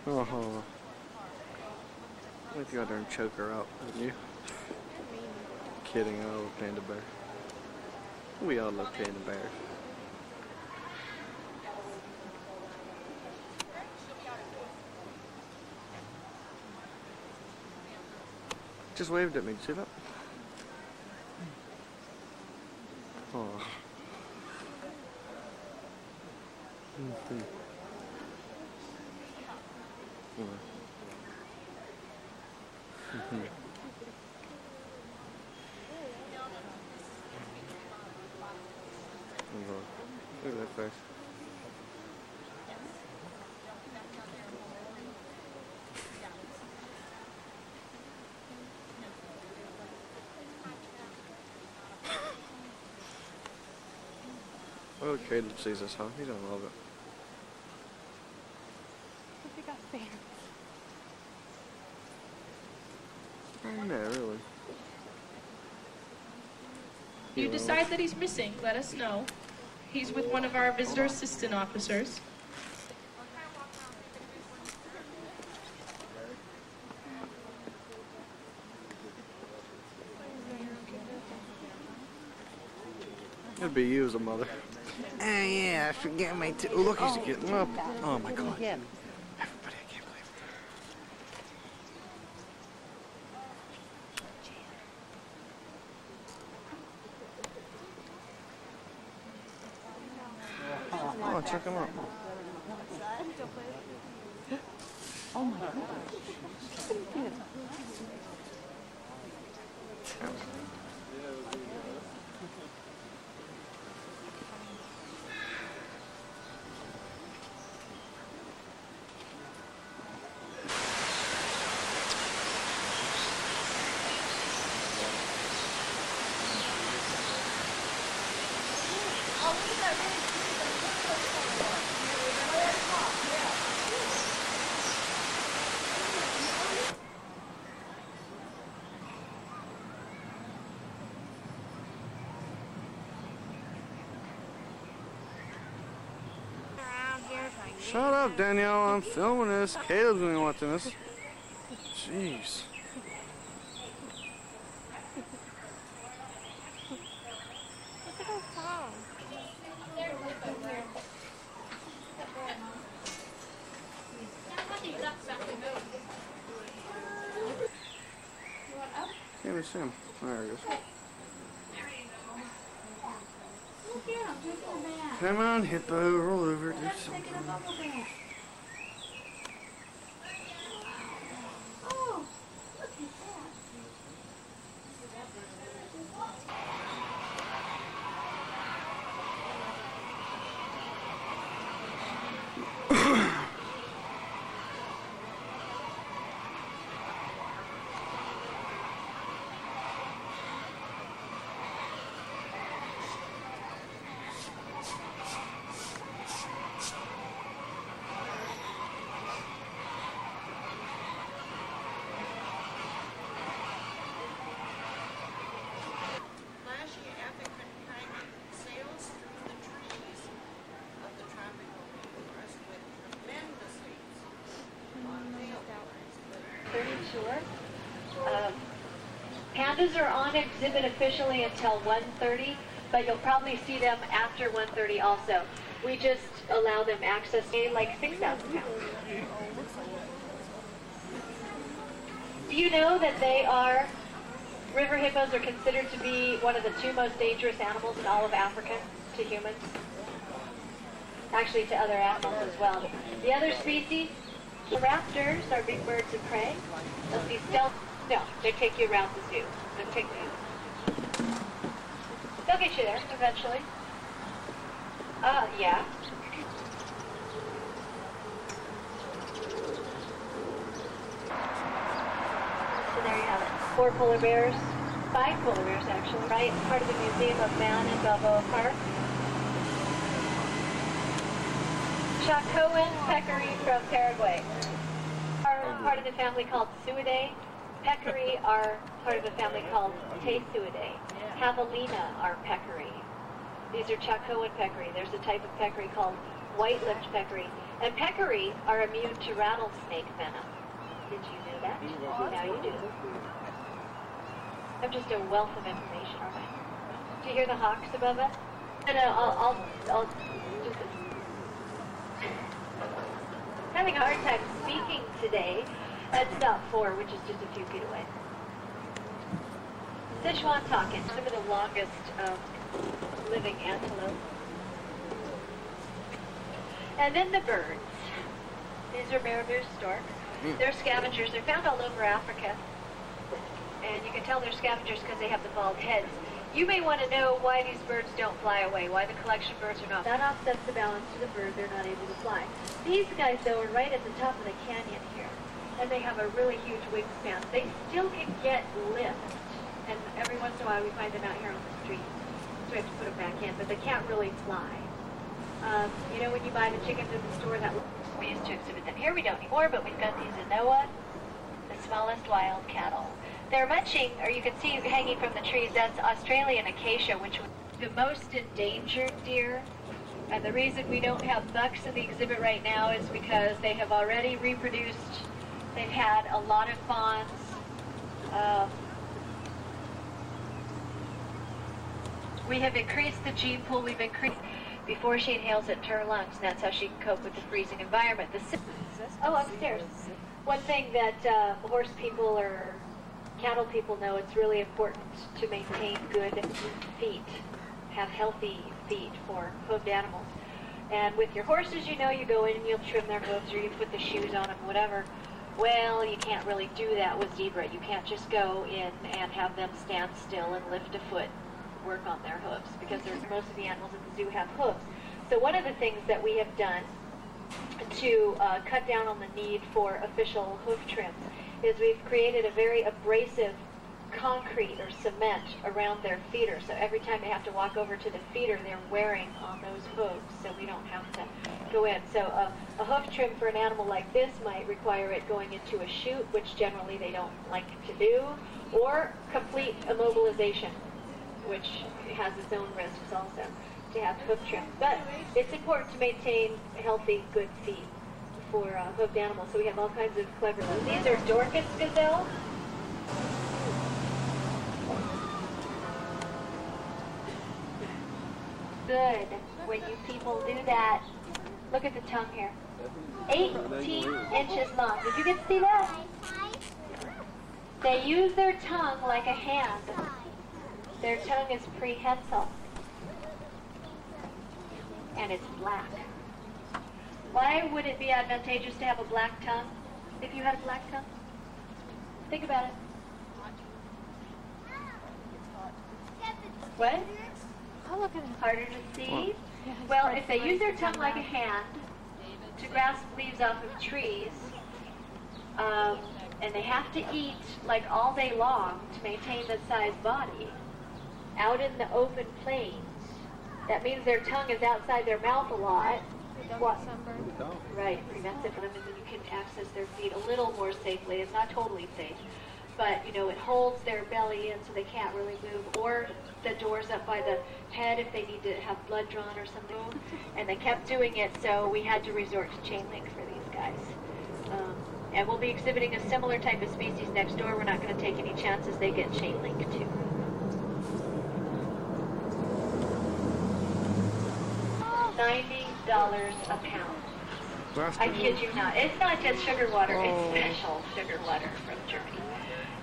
Uh-huh. I'd go out there and choke her out, wouldn't you? Kidding, I love panda bear. We all love panda bears. Just waved at me, see that? Oh. Mm-hmm. Mm-hmm. Look at that face. Oh, Caleb sees us, huh? He's gonna love it. Look, we got fans. Oh, no, really. You decide that he's missing, let us know. He's with one of our visitor assistant officers. It'd be you as a mother. Yeah, I forget my oh, look, he's getting up. Oh my God. Everybody, I can't believe it. Oh, check him out. Oh my God. Shut up, Danielle. I'm filming this. Caleb's gonna be watching this. Jeez. Can't even see him. There he goes. Come on, hippo, roll over, do something. Pandas are on exhibit officially until 1:30, but you'll probably see them after 1:30 also. We just allow them access to like 6,000 pounds. Do you know that river hippos are considered to be one of the 2 most dangerous animals in all of Africa to humans? Actually to other animals as well. The other species, raptors are big birds of prey. They'll be stealth. No, they take you around the zoo. They'll take you. They'll get you there eventually. Yeah. So there you have it. 4 polar bears. 5 polar bears actually. Right, part of the Museum of Man in Balboa Park. Chacoan peccary from Paraguay are part of the family called Suidae. Peccary are part of a family called Tesuidae. Javelina are peccary. These are Chacoan peccary. There's a type of peccary called white-lipped peccary. And peccary are immune to rattlesnake venom. Did you know that? Now you do. I'm just a wealth of information, aren't I? Do you hear the hawks above us? No, I'll just... Having a hard time speaking today at stop 4, which is just a few feet away. Sichuan takin, some of the longest living antelope. And then the birds. These are marabou stork. They're scavengers. They're found all over Africa. And you can tell they're scavengers because they have the bald heads. You may want to know why these birds don't fly away, why the collection birds are not. That offsets the balance to the bird. They're not able to fly. These guys, though, are right at the top of the canyon here. And they have a really huge wingspan. They still can get lift. And every once in a while we find them out here on the street. So we have to put them back in. But they can't really fly. You know when you buy the chickens at the store, that we used to exhibit them. Here we don't anymore, but we've got these Anoa, the smallest wild cattle. They're munching, or you can see hanging from the trees, that's Australian acacia, which was the most endangered deer. And the reason we don't have bucks in the exhibit right now is because they have already reproduced. They've had a lot of fawns. We have increased the gene pool. We've increased before she inhales it to her lungs, and that's how she can cope with the freezing environment. Upstairs. One thing that horse people or cattle people know, it's really important to maintain good feet, have healthy feet for hoofed animals. And with your horses, you know, you go in and you'll trim their hooves or you put the shoes on them, whatever. Well, you can't really do that with zebra. You can't just go in and have them stand still and lift a foot, work on their hooves, because most of the animals at the zoo have hooves. So one of the things that we have done to cut down on the need for official hoof trims is we've created a very abrasive concrete or cement around their feeder. So every time they have to walk over to the feeder, they're wearing on those hooves, so we don't have to go in. So a hoof trim for an animal like this might require it going into a chute, which generally they don't like to do, or complete immobilization, which has its own risks also to have hoof trim. But it's important to maintain healthy, good feet for hoofed animals. So we have all kinds of clever ones. These are Dorcas gazelle. Good. When you people do that, look at the tongue here. 18 inches long. Did you get to see that? They use their tongue like a hand. Their tongue is prehensile. And it's black. Why would it be advantageous to have a black tongue if you had a black tongue? Think about it. What? Oh, look at it. Harder to see? Well, if they use their tongue like a hand to grasp leaves off of trees, and they have to eat like all day long to maintain the size body, out in the open plains, that means their tongue is outside their mouth a lot. What? Right, prevents it from them, and then you can access their feet a little more safely. It's not totally safe, but you know, it holds their belly in so they can't really move, or the doors up by the head if they need to have blood drawn or something. And they kept doing it, so we had to resort to chain link for these guys. And we'll be exhibiting a similar type of species next door. We're not going to take any chances they get chain link too. $90 a pound. I kid you not. It's not just sugar water. It's special sugar water from Germany.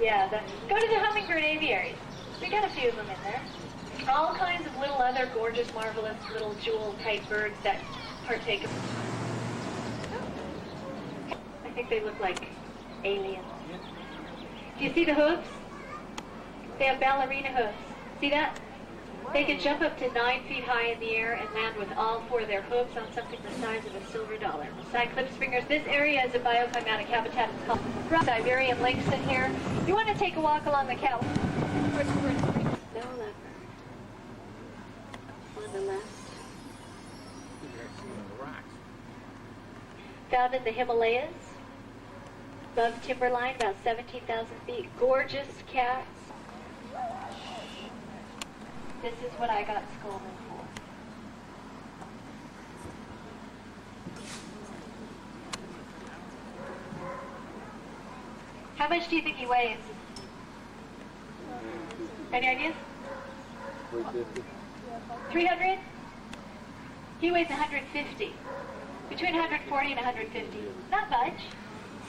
Yeah, go to the hummingbird aviaries. We got a few of them in there. All kinds of little other gorgeous, marvelous little jewel-type birds that partake of. I think they look like aliens. Do you see the hooves? They have ballerina hooves. See that? They can jump up to 9 feet high in the air and land with all 4 of their hooves on something the size of a silver dollar. Cyclops fingers. This area is a bioclimatic habitat. It's called Siberian lynx in here. You want to take a walk along the cattle? No leopard. On the left. Found in the Himalayas. Above timberline, about 17,000 feet. Gorgeous cats. This is what I got scolded for. How much do you think he weighs? Any ideas? 300? He weighs 150. Between 140 and 150. Not much.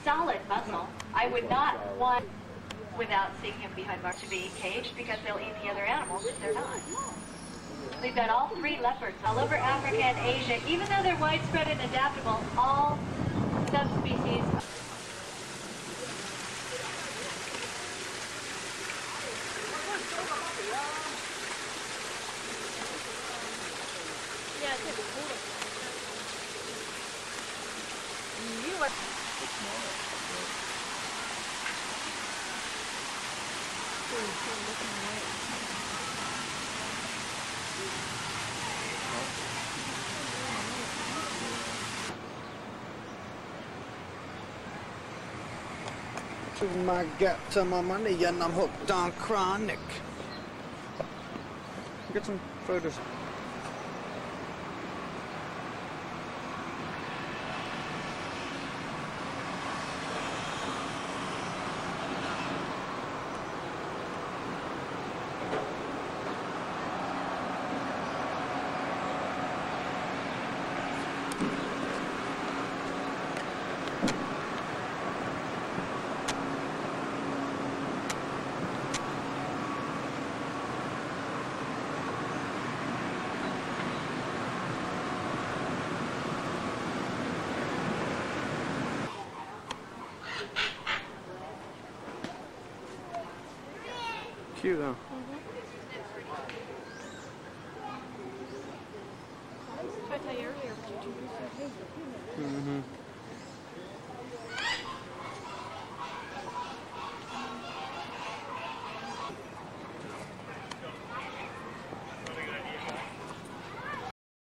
Solid muscle. I would not want, without seeing him behind bars, to be caged because they'll eat the other animals if they're not. We've got all 3 leopards all over Africa and Asia. Even though they're widespread and adaptable, all subspecies. Yeah, take a photo. You are... I got my money and I'm hooked on chronic. Get some photos. Cute though. I tell you earlier, but you two. Mm-hmm.